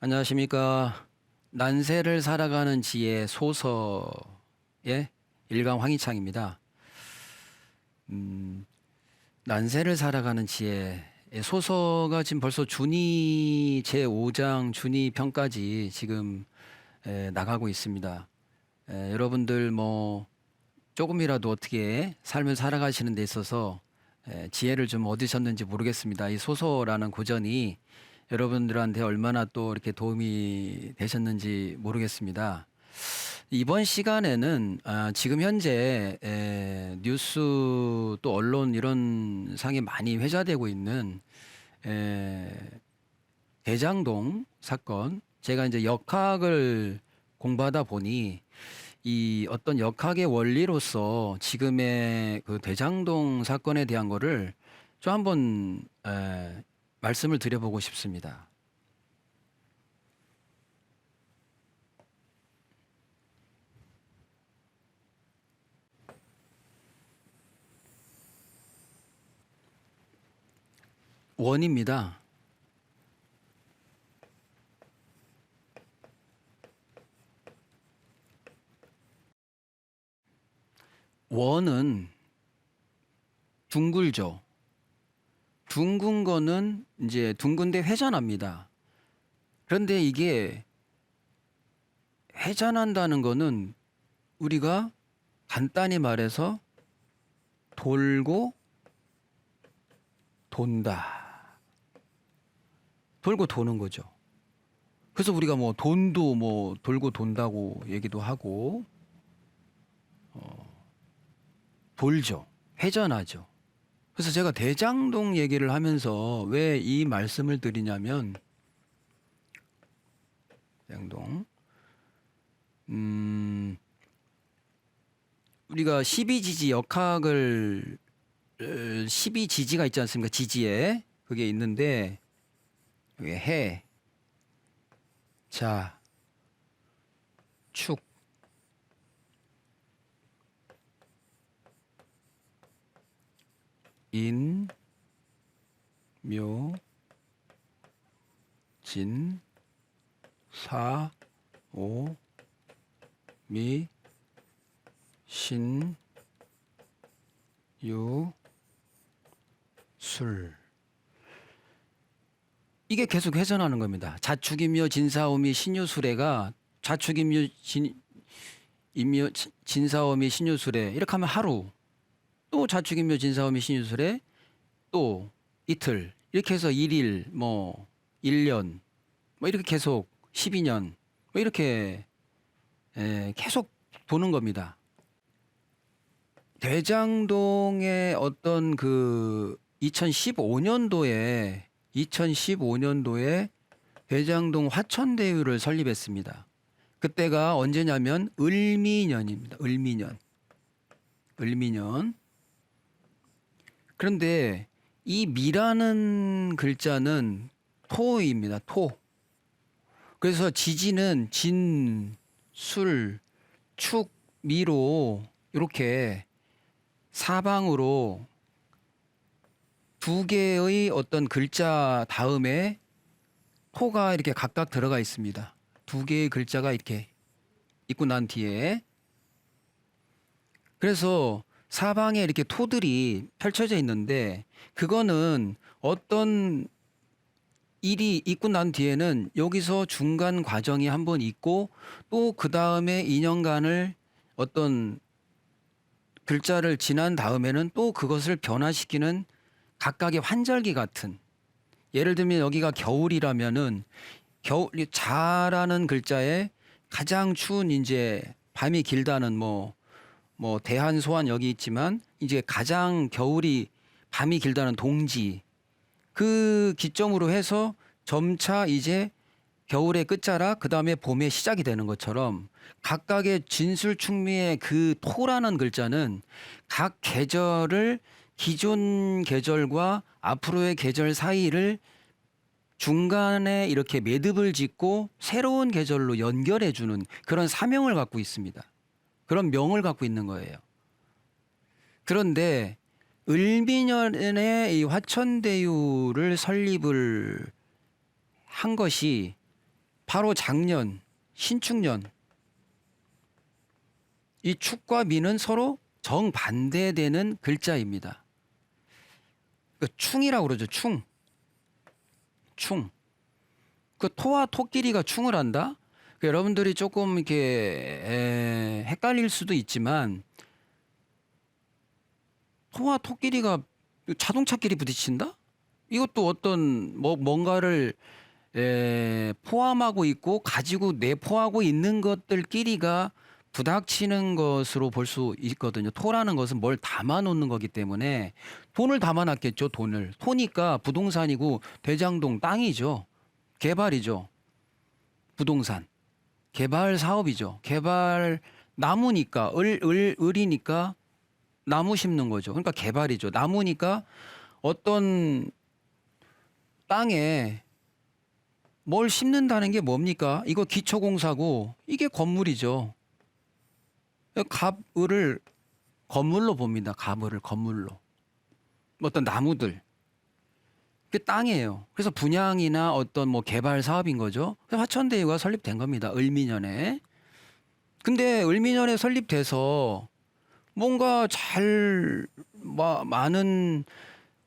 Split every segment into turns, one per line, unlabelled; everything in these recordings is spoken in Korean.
안녕하십니까. 난세를 살아가는 지혜 소서의 일강 황희창입니다. 난세를 살아가는 지혜 소서가 지금 벌써 준이 제5장 준이 편까지 지금 나가고 있습니다. 여러분들 뭐 조금이라도 어떻게 삶을 살아가시는 데 있어서 지혜를 좀 얻으셨는지 모르겠습니다. 이 소서라는 고전이 여러분들한테 얼마나 또 이렇게 도움이 되셨는지 모르겠습니다. 이번 시간에는 지금 현재 뉴스 또 언론 이런 상에 많이 회자되고 있는 대장동 사건, 제가 이제 역학을 공부하다 보니 이 어떤 역학의 원리로서 지금의 그 대장동 사건에 대한 거를 좀 한번 말씀을 드려보고 싶습니다. 원입니다. 원은 둥글죠. 둥근 거는 이제 둥근데 회전합니다. 그런데 이게 회전한다는 거는 우리가 간단히 말해서 돌고 돈다. 돌고 도는 거죠. 그래서 우리가 뭐 돈도 뭐 돌고 돈다고 얘기도 하고 돌죠. 회전하죠. 그래서 제가 대장동 얘기를 하면서 왜 이 말씀을 드리냐면 대장동 우리가 12지지 역학을 12지지가 있지 않습니까? 지지에 그게 있는데 여기 해, 자, 축, 인, 묘, 진, 사, 오, 미, 신, 유, 술. 이게 계속 회전하는 겁니다. 자축인묘 진사오미 신유술애가 자축인묘 인묘 진사오미 신유술애 이렇게 하면 하루, 또 자축인묘 진사오미 신유술애 또 이틀, 이렇게 해서 1일 뭐 1년 뭐 이렇게 계속 12년 뭐 이렇게 계속 도는 겁니다. 대장동의 어떤 그 2015년도에 대장동 화천대유를 설립했습니다. 그때가 언제냐면 을미년입니다. 을미년. 그런데 이 미라는 글자는 토입니다. 토. 그래서 지지는 진, 술, 축, 미로 이렇게 사방으로 두 개의 어떤 글자 다음에 토가 이렇게 각각 들어가 있습니다. 두 개의 글자가 이렇게 있고 난 뒤에, 그래서 사방에 이렇게 토들이 펼쳐져 있는데 그거는 어떤 일이 있고 난 뒤에는 여기서 중간 과정이 한번 있고 또 그 다음에 2년간을 어떤 글자를 지난 다음에는 또 그것을 변화시키는 각각의 환절기 같은, 예를 들면 여기가 겨울이라면은 자라는 글자에 가장 추운 이제 밤이 길다는 뭐 대한소환 여기 있지만 이제 가장 겨울이 밤이 길다는 동지, 그 기점으로 해서 점차 이제 겨울의 끝자락 그 다음에 봄의 시작이 되는 것처럼 각각의 진술충미의 그 토라는 글자는 각 계절을 기존 계절과 앞으로의 계절 사이를 중간에 이렇게 매듭을 짓고 새로운 계절로 연결해 주는 그런 사명을 갖고 있습니다. 그런 명을 갖고 있는 거예요. 그런데 을미년에 이 화천대유를 설립을 한 것이 바로 작년, 신축년. 이 축과 미는 서로 정반대되는 글자입니다. 그 충이라고 그러죠. 충. 충. 그 토와 토끼리가 충을 한다? 그 여러분들이 조금 이렇게 헷갈릴 수도 있지만 토와 토끼리가 자동차끼리 부딪힌다? 이것도 어떤 뭔가를 포함하고 있고 가지고 내포하고 있는 것들끼리가 부닥치는 것으로 볼 수 있거든요. 토라는 것은 뭘 담아놓는 거기 때문에 돈을 담아놨겠죠. 돈을. 토니까 부동산이고 대장동 땅이죠. 개발이죠. 부동산. 개발 사업이죠. 개발 나무니까 을이니까 나무 심는 거죠. 그러니까 개발이죠. 나무니까 어떤 땅에 뭘 심는다는 게 뭡니까? 이거 기초공사고 이게 건물이죠. 갑을을 건물로 봅니다. 갑을을 건물로. 어떤 나무들. 그 땅이에요. 그래서 분양이나 어떤 뭐 개발 사업인 거죠. 그래서 화천대유가 설립된 겁니다. 을미년에. 근데 을미년에 설립돼서 뭔가 많은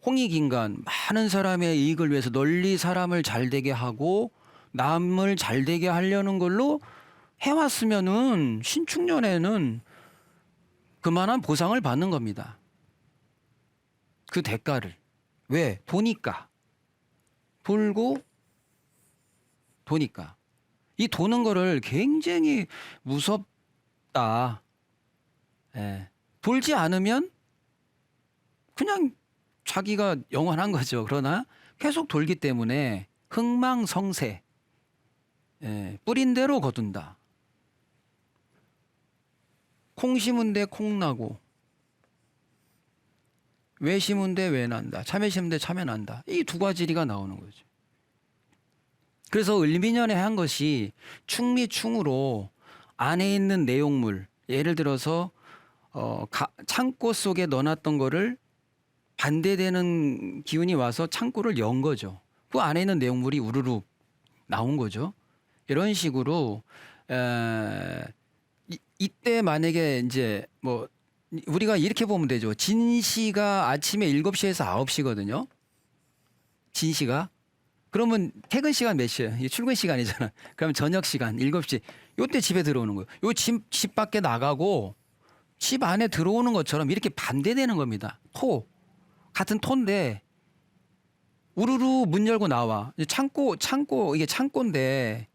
홍익인간, 많은 사람의 이익을 위해서 널리 사람을 잘 되게 하고 남을 잘 되게 하려는 걸로 해왔으면은 신축년에는 그만한 보상을 받는 겁니다. 그 대가를. 왜? 도니까. 돌고 도니까. 이 도는 거를 굉장히 무섭다. 예. 돌지 않으면 그냥 자기가 영원한 거죠. 그러나 계속 돌기 때문에 흥망성쇠. 예. 뿌린 대로 거둔다. 콩 심은 데 콩 나고 왜 심은 데 왜 난다. 참외 심은 데 참외 난다. 이 두 가지 리가 나오는 거죠. 그래서 을미년에 한 것이 충미충으로 안에 있는 내용물, 예를 들어서 창고 속에 넣어놨던 거를 반대되는 기운이 와서 창고를 연 거죠. 그 안에 있는 내용물이 우르르 나온 거죠. 이런 식으로 이때 만약에 이제 뭐 우리가 이렇게 보면 되죠. 진시가 아침에 7시에서 9시거든요. 진시가. 그러면 퇴근 시간 몇 시예요? 이게 출근 시간이잖아. 그러면 저녁 시간 7시. 요때 집에 들어오는 거예요. 요 집 밖에 나가고 집 안에 들어오는 것처럼 이렇게 반대되는 겁니다. 같은 토인데 우르르 문 열고 나와. 창고 이게 창고인데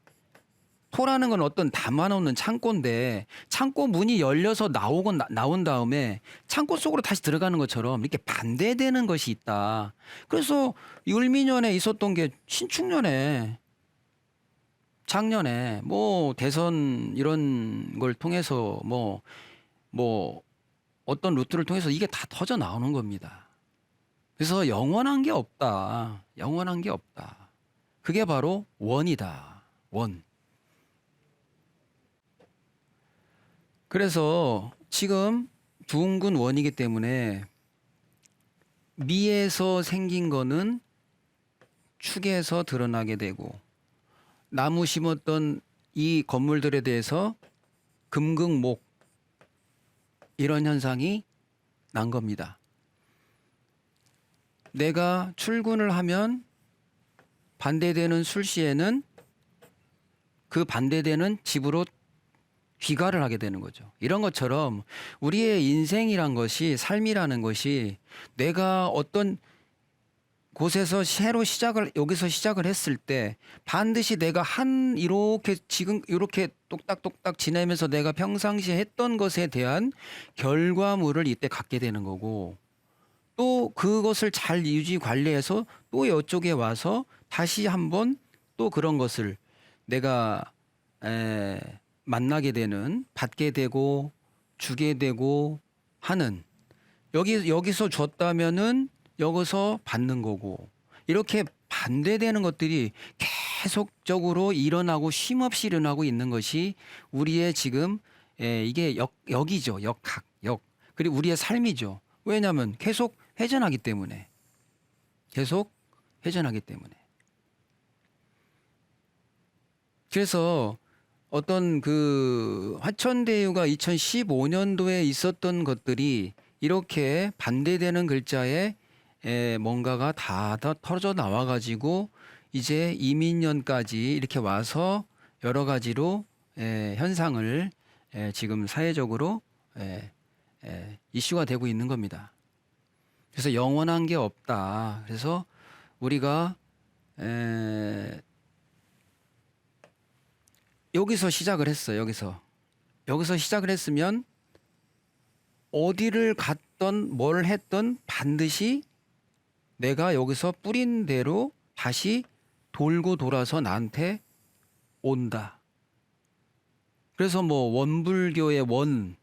토라는 건 어떤 담아놓는 창고인데 창고 문이 열려서 나온 다음에 창고 속으로 다시 들어가는 것처럼 이렇게 반대되는 것이 있다. 그래서 을미년에 있었던 게 신축년에 작년에 뭐 대선 이런 걸 통해서 뭐 어떤 루트를 통해서 이게 다 터져 나오는 겁니다. 그래서 영원한 게 없다. 영원한 게 없다. 그게 바로 원이다. 원. 그래서 지금 둥근 원이기 때문에 미에서 생긴 거는 축에서 드러나게 되고 나무 심었던 이 건물들에 대해서 금극목 이런 현상이 난 겁니다. 내가 출근을 하면 반대되는 술시에는 그 반대되는 집으로 귀가를 하게 되는 거죠. 이런 것처럼 우리의 인생이란 것이 삶이라는 것이 내가 어떤 곳에서 새로 여기서 시작을 했을 때 반드시 내가 이렇게 지금 이렇게 똑딱똑딱 지내면서 내가 평상시에 했던 것에 대한 결과물을 이때 갖게 되는 거고 또 그것을 잘 유지 관리해서 또 이쪽에 와서 다시 한번 또 그런 것을 내가 만나게 되는, 받게 되고 주게 되고 하는 여기서 줬다면은 여기서 받는 거고 이렇게 반대되는 것들이 계속적으로 일어나고 쉼없이 일어나고 있는 것이 우리의 지금 이게 역이죠. 역. 그리고 우리의 삶이죠. 왜냐하면 계속 회전하기 때문에. 계속 회전하기 때문에. 그래서 어떤 그 화천대유가 2015년도에 있었던 것들이 이렇게 반대되는 글자에 뭔가가 다 터져 나와 가지고 이제 이민년까지 이렇게 와서 여러 가지로 현상을 지금 사회적으로 이슈가 되고 있는 겁니다. 그래서 영원한 게 없다. 그래서 우리가 여기서 시작을 했어요. 여기서 시작을 했으면 어디를 갔던 뭘 했던 반드시 내가 여기서 뿌린 대로 다시 돌고 돌아서 나한테 온다. 그래서 뭐 원불교의 원,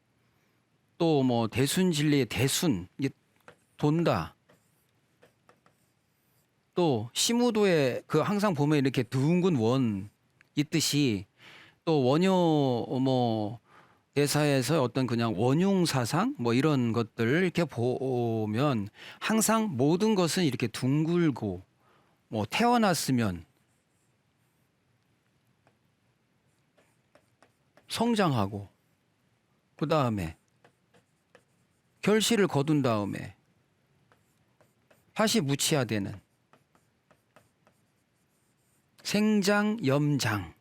또 뭐 대순진리의 대순, 이게 돈다. 또 시무도에 그 항상 보면 이렇게 둥근 원 있듯이 또 원효 뭐 대사에서 어떤 그냥 원흉 사상 뭐 이런 것들을 이렇게 보면 항상 모든 것은 이렇게 둥글고 뭐 태어났으면 성장하고 그 다음에 결실을 거둔 다음에 다시 무치화되는 생장 염장,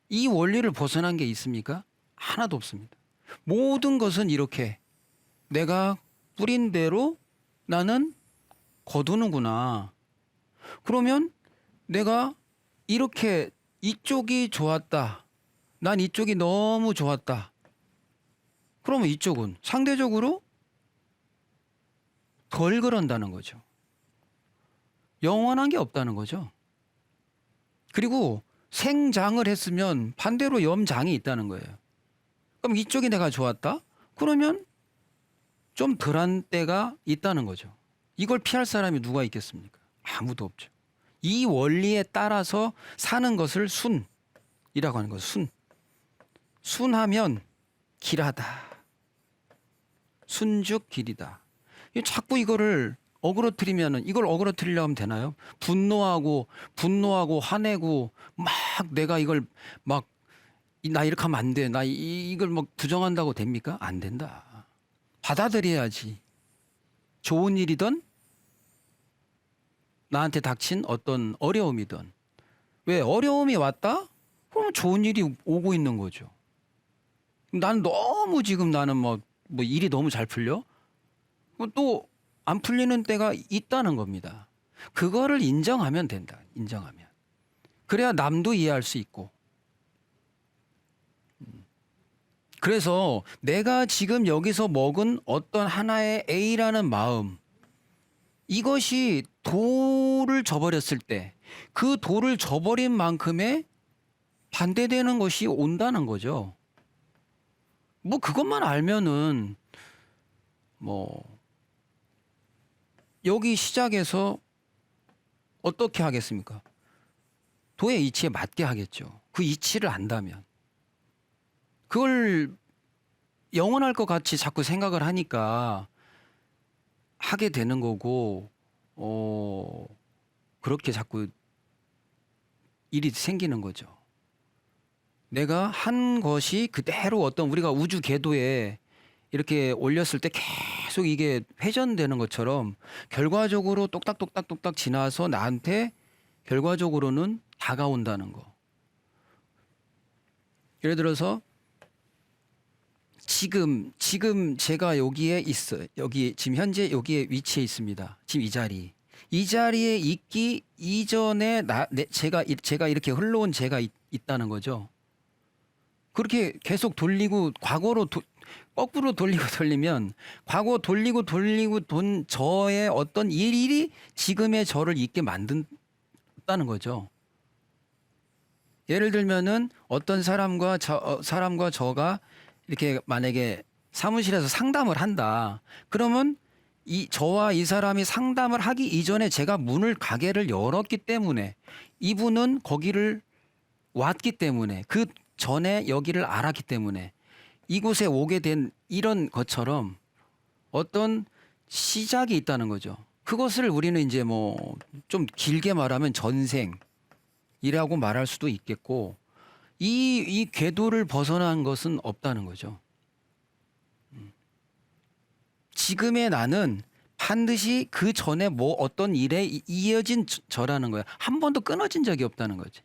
이 원리를 벗어난 게 있습니까? 하나도 없습니다. 모든 것은 이렇게 내가 뿌린 대로 나는 거두는구나. 그러면 내가 이렇게 이쪽이 좋았다. 난 이쪽이 너무 좋았다. 그러면 이쪽은 상대적으로 덜 그런다는 거죠. 영원한 게 없다는 거죠. 그리고 생장을 했으면 반대로 염장이 있다는 거예요. 그럼 이쪽이 내가 좋았다? 그러면 좀 덜한 때가 있다는 거죠. 이걸 피할 사람이 누가 있겠습니까? 아무도 없죠. 이 원리에 따라서 사는 것을 순이라고 하는 거죠. 순. 순하면 길하다. 순죽 길이다. 자꾸 이거를 어그러뜨리면은 이걸 어그러뜨리려고 하면 되나요? 분노하고 화내고 막 내가 이걸 막 나 이렇게 하면 안 돼. 나 이걸 막 부정한다고 됩니까? 안 된다. 받아들여야지. 좋은 일이든 나한테 닥친 어떤 어려움이든. 왜 어려움이 왔다? 그러면 좋은 일이 오고 있는 거죠. 난 너무 지금 나는 뭐 일이 너무 잘 풀려? 또 안 풀리는 때가 있다는 겁니다. 그거를 인정하면 된다. 인정하면. 그래야 남도 이해할 수 있고. 그래서 내가 지금 여기서 먹은 어떤 하나의 A라는 마음, 이것이 도를 저버렸을 때 그 도를 저버린 만큼의 반대되는 것이 온다는 거죠. 뭐 그것만 알면은 뭐 여기 시작해서 어떻게 하겠습니까? 도의 이치에 맞게 하겠죠. 그 이치를 안다면. 그걸 영원할 것 같이 자꾸 생각을 하니까 하게 되는 거고, 그렇게 자꾸 일이 생기는 거죠. 내가 한 것이 그대로 어떤 우리가 우주 궤도에 이렇게 올렸을 때 계속 이게 회전되는 것처럼 결과적으로 똑딱똑딱똑딱 지나서 나한테 결과적으로는 다가온다는 거. 예를 들어서 지금 제가 여기에 있어요. 여기 지금 현재 여기에 위치해 있습니다. 지금 이 자리에 있기 이전에 제가 이렇게 흘러온 제가 있다는 거죠. 그렇게 계속 돌리고 과거로 거꾸로 돌리면 과거 돌리고 돈 저의 어떤 일이 지금의 저를 있게 만든다는 거죠. 예를 들면은 어떤 사람과 저가 이렇게 만약에 사무실에서 상담을 한다. 그러면 저와 이 사람이 상담을 하기 이전에 제가 가게를 열었기 때문에 이분은 거기를 왔기 때문에 그 전에 여기를 알았기 때문에 이곳에 오게 된 이런 것처럼 어떤 시작이 있다는 거죠. 그것을 우리는 이제 뭐 좀 길게 말하면 전생이라고 말할 수도 있겠고, 이 궤도를 벗어난 것은 없다는 거죠. 지금의 나는 반드시 그 전에 뭐 어떤 일에 이어진 저라는 거야. 한 번도 끊어진 적이 없다는 거지.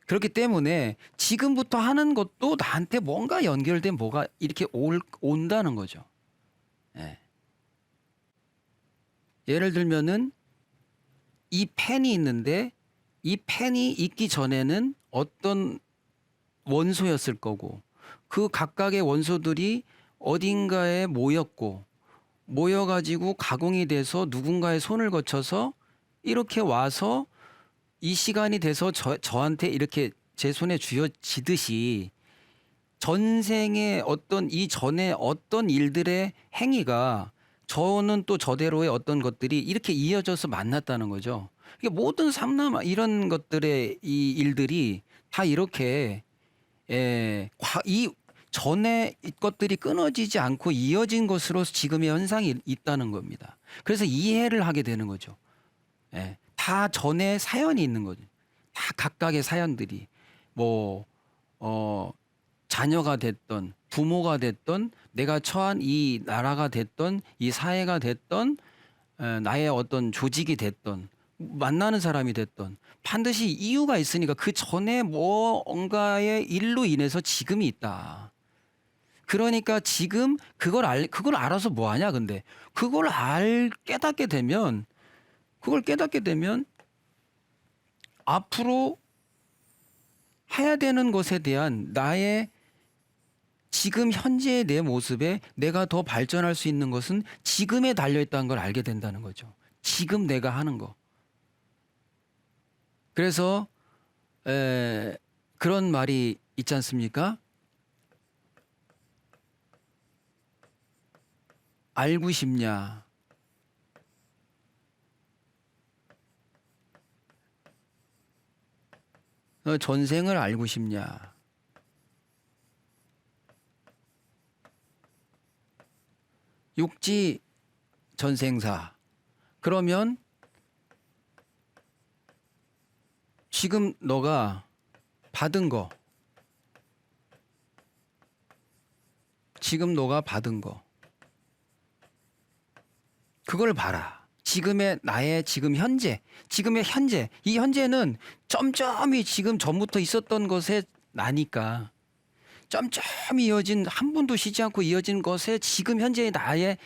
그렇기 때문에 지금부터 하는 것도 나한테 뭔가 연결된 뭐가 이렇게 온다는 거죠. 예. 예를 들면은 이 펜이 있는데 이 펜이 있기 전에는 어떤 원소였을 거고 그 각각의 원소들이 어딘가에 모여가지고 가공이 돼서 누군가의 손을 거쳐서 이렇게 와서 이 시간이 돼서 저한테 이렇게 제 손에 쥐어지듯이 전생의 어떤 이전에 어떤 일들의 행위가 저는 또 저대로의 어떤 것들이 이렇게 이어져서 만났다는 거죠. 이게 모든 삼남 이런 것들의 이 일들이 다 이렇게 이 전에 것들이 끊어지지 않고 이어진 것으로 지금의 현상이 있다는 겁니다. 그래서 이해를 하게 되는 거죠. 다 전에 사연이 있는 거죠. 다 각각의 사연들이 뭐 자녀가 됐던 부모가 됐던 내가 처한 이 나라가 됐던 이 사회가 됐던 나의 어떤 조직이 됐던 만나는 사람이 됐던 반드시 이유가 있으니까 그 전에 뭔가의 일로 인해서 지금이 있다. 그러니까 지금 그걸 알아서 뭐 하냐 근데 그걸 깨닫게 되면 앞으로 해야 되는 것에 대한 나의 지금 현재의 내 모습에 내가 더 발전할 수 있는 것은 지금에 달려있다는 걸 알게 된다는 거죠. 지금 내가 하는 거. 그래서 그런 말이 있지 않습니까? 알고 싶냐? 너 전생을 알고 싶냐? 육지 전생사. 그러면 지금 너가 받은 거, 그걸 봐라. 지금의 나의 지금의 현재. 이 현재는 점점이 지금 전부터 있었던 것에 나니까 점점 이어진 한 번도 쉬지 않고 이어진 것에 지금 현재의 나의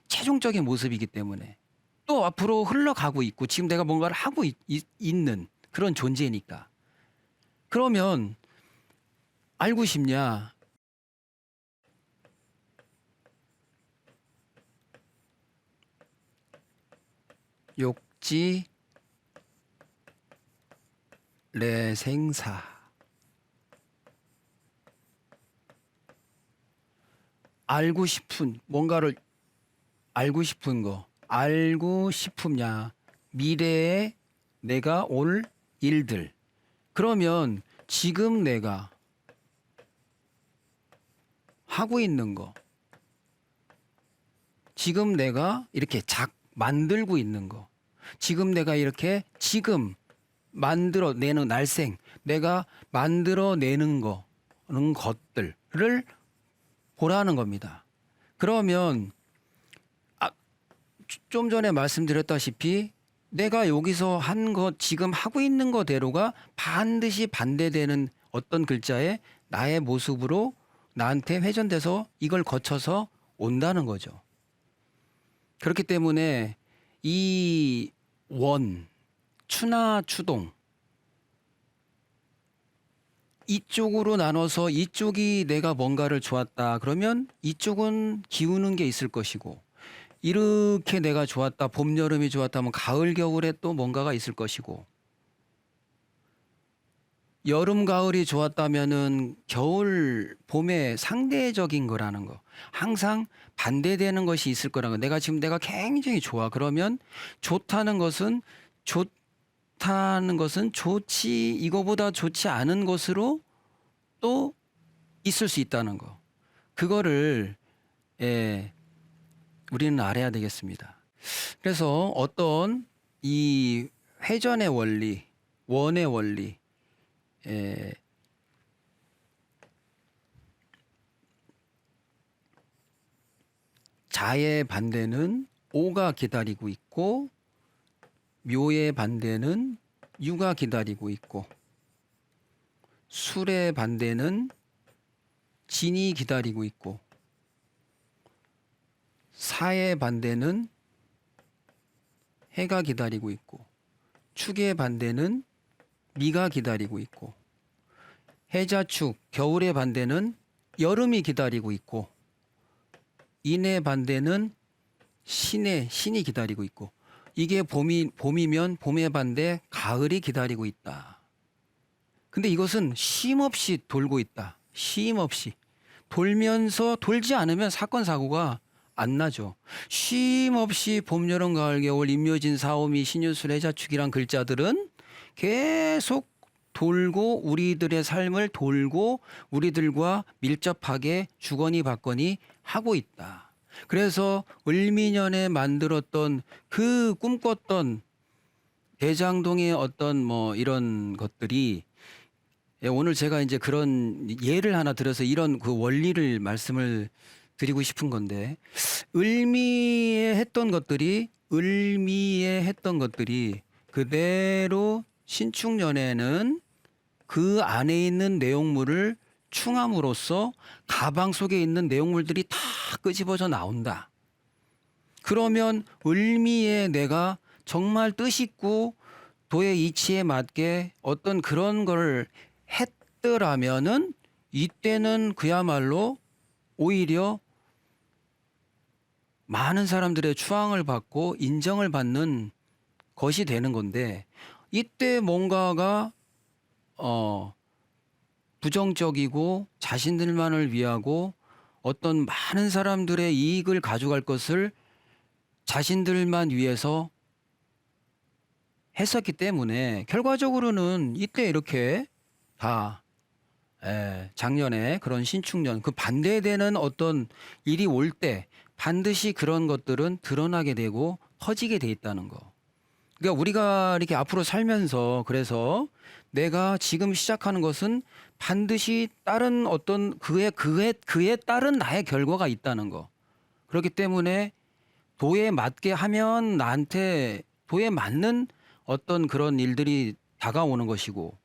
최종적인 모습이기 때문에 또 앞으로 흘러가고 있고 지금 내가 뭔가를 하고 있는 그런 존재니까. 그러면 알고 싶냐? 욕지 내생사. 알고 싶은 뭔가를 알고 싶은 거. 알고 싶으냐? 미래에 내가 올 일들. 그러면 지금 내가 하고 있는 거. 지금 내가 이렇게 만들고 있는 거. 지금 내가 이렇게 만들어내는 날생, 내가 만들어내는 것들을 보라는 겁니다. 그러면 좀 전에 말씀드렸다시피 내가 여기서 한 것, 지금 하고 있는 거대로가 반드시 반대되는 어떤 글자에 나의 모습으로 나한테 회전돼서 이걸 거쳐서 온다는 거죠. 그렇기 때문에 이 추나 추동 이쪽으로 나눠서 이쪽이 내가 뭔가를 좋았다 그러면 이쪽은 기우는 게 있을 것이고 이렇게 내가 좋았다 봄 여름이 좋았다면 가을 겨울에 또 뭔가가 있을 것이고 여름 가을이 좋았다면은 겨울 봄에 상대적인 거라는 거 항상 반대되는 것이 있을 거라는 거. 내가 굉장히 좋아 그러면 좋다는 것은 이거보다 좋지 않은 것으로 또 있을 수 있다는 거. 그거를 우리는 알아야 되겠습니다. 그래서 어떤 이 회전의 원리, 원의 원리, 자의 반대는 오가 기다리고 있고 묘의 반대는 유가 기다리고 있고 술의 반대는 진이 기다리고 있고 사의 반대는 해가 기다리고 있고 축의 반대는 미가 기다리고 있고 해자축 겨울의 반대는 여름이 기다리고 있고 인의 반대는 신이 기다리고 있고 이게 봄이면 봄의 반대 가을이 기다리고 있다. 근데 이것은 쉼없이 돌고 있다. 쉼없이 돌면서 돌지 않으면 사건 사고가 안 나죠. 쉼없이 봄, 여름, 가을, 겨울, 임묘진, 사오미, 신유술, 해자축이란 글자들은 계속 돌고 우리들의 삶을 돌고 우리들과 밀접하게 주거니 받거니 하고 있다. 그래서 을미년에 만들었던 그 꿈꿨던 대장동의 어떤 뭐 이런 것들이 오늘 제가 이제 그런 예를 하나 들어서 이런 그 원리를 말씀을 드리고 싶은 건데 을미에 했던 것들이 그대로 신축년에는 그 안에 있는 내용물을 충함으로써 가방 속에 있는 내용물들이 다 끄집어져 나온다. 그러면 을미에 내가 정말 뜻있고 도의 이치에 맞게 어떤 그런 걸 했더라면은 이때는 그야말로 오히려 많은 사람들의 추앙을 받고 인정을 받는 것이 되는 건데 이때 뭔가가 부정적이고 자신들만을 위하고 어떤 많은 사람들의 이익을 가져갈 것을 자신들만 위해서 했었기 때문에 결과적으로는 이때 이렇게 다 작년에 그런 신축년 그 반대되는 어떤 일이 올 때 반드시 그런 것들은 드러나게 되고 터지게 돼 있다는 거. 그러니까 우리가 이렇게 앞으로 살면서 그래서 내가 지금 시작하는 것은 반드시 다른 어떤 그에 따른 나의 결과가 있다는 거. 그렇기 때문에 도에 맞게 하면 나한테 도에 맞는 어떤 그런 일들이 다가오는 것이고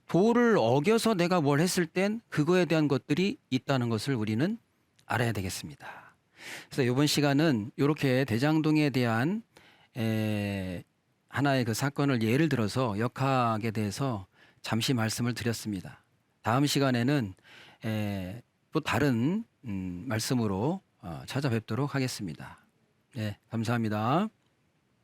도를 어겨서 내가 뭘 했을 땐 그거에 대한 것들이 있다는 것을 우리는 알아야 되겠습니다. 그래서 이번 시간은 이렇게 대장동에 대한 하나의 그 사건을 예를 들어서 역학에 대해서 잠시 말씀을 드렸습니다. 다음 시간에는 또 다른 말씀으로 찾아뵙도록 하겠습니다. 네, 감사합니다.